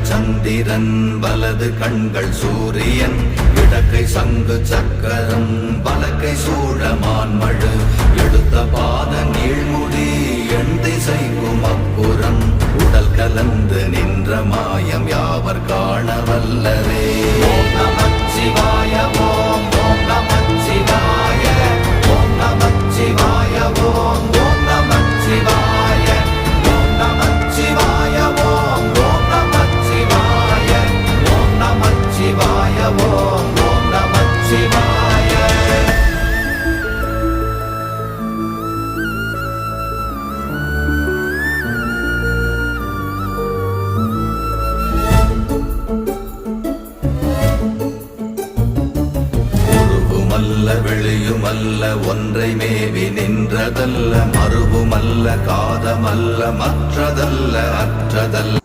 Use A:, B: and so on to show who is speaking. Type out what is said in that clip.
A: இடங்கள் சந்திரன் வலது கண்கள் சூரியன் இடக்கை சங்கு சக்கரம் வலக்கை சூழமான்மழு எடுத்த பாத நீழ்முடி எண் திசைக்கும் அப்புறம் உடல் கலந்து நின்ற மாயம் யாவர் காண வல்லரே. ஓம் நமச்சிவாய ஓம் ஓம் நமச்சிவாய ஓம் நமச்சிவாய ஓம் ஓம் நமச்சிவாய ஓம் நமச்சிவாய ஓம் ஓம் நமச்சிவாய ஓம் நமச்சிவாய ஓம் ஓம் நமச்சிவாய. வெளியுமல்ல ஒன்றை மேவி நின்றதல்ல மறுவுமல்ல காதமல்ல மற்றதல்ல அற்றதல்ல